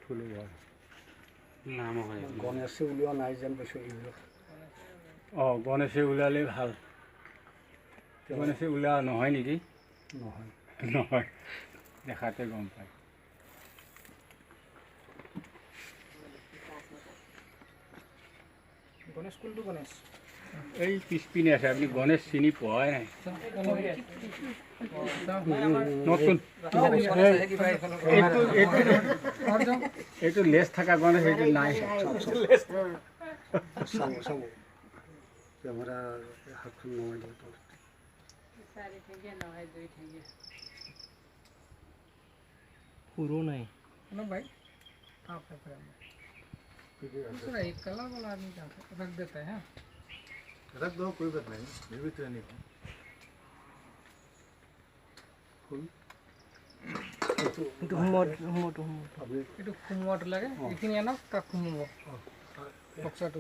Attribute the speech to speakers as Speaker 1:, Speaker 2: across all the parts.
Speaker 1: ফুল
Speaker 2: নাম হয়
Speaker 1: গণেশে উলিওৱা নাই যেন পাইছোঁ এইবিলাক
Speaker 2: গণেশে ওলালে ভাল গণেশে ওলোৱা নহয় নেকি
Speaker 1: নহয়
Speaker 2: নহয় দেখাতে গম পায়
Speaker 3: গণেশ কোনটো গণেশ
Speaker 2: এই পিছপিনে আছে আপুনি গণেশ চিনি পোৱাই নাই নতুন এইটো লেজ থকা গণেশ এইটো নাই
Speaker 1: চাব চাব কেমেৰা হাতখন নমাই দিওঁ
Speaker 3: সৰু নাই ভাই एक कलर वाला आदमी रख देता है
Speaker 4: रख दो कोई बात नहीं जीवित रहने को
Speaker 1: ফুল
Speaker 3: itu humot lagi ini anak tak humot paksa tu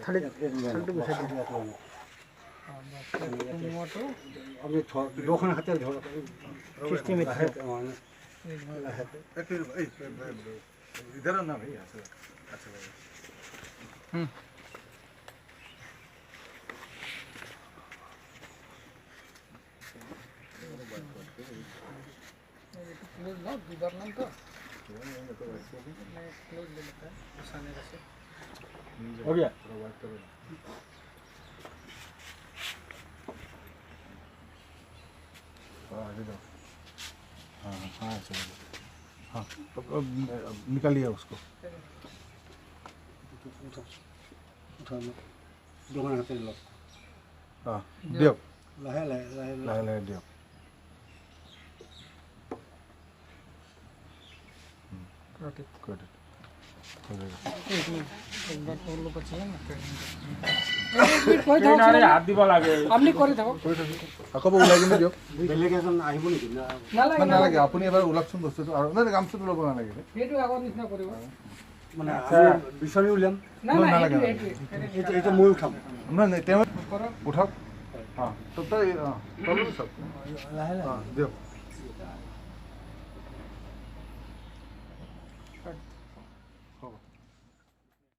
Speaker 1: থালি থালিটো গুচাই দিওঁ
Speaker 3: humot tu
Speaker 1: আপুনি দুখন হাতে ধৰক
Speaker 3: Systemic है।
Speaker 4: इधर ना भाई अच्छा लगे
Speaker 3: क्लोज ना दीवार नाम तो क्लोज ले लेता है सामने से
Speaker 2: हो गया
Speaker 4: हाँ चलो हाँ अब निकालिए उसको
Speaker 1: দুখন হাতে লওক
Speaker 4: हाँ दियो
Speaker 1: লাহে লাহে লাহে
Speaker 4: लाए लाए दियो गुड हो जाएगा
Speaker 3: एक बार और लो पछिए ना
Speaker 2: হাত দিব লাগে
Speaker 3: আপনি করে থাকো
Speaker 4: আকৌ ওলাই কিনে দিয়ক
Speaker 1: বেলেগ এজন আহিব নেকি না
Speaker 3: নালাগে
Speaker 4: নালাগে আপুনি এবাৰ ওলাকচোন বস্তুটো আৰু নাই গামছাটো ল'ব নালাগে
Speaker 3: সেইটো আগৰ নিচিনা কৰিব
Speaker 1: মানে আমি বিচাৰি উলিয়াম
Speaker 3: না না
Speaker 4: নালাগে,
Speaker 3: এইটো
Speaker 1: এইটো মই উঠাম
Speaker 4: নাই নাই তেওঁ
Speaker 3: কৰক
Speaker 4: উঠাওক অঁ তই তললৈ চাওক
Speaker 1: লাহে লাহে
Speaker 4: অঁ দিয়ক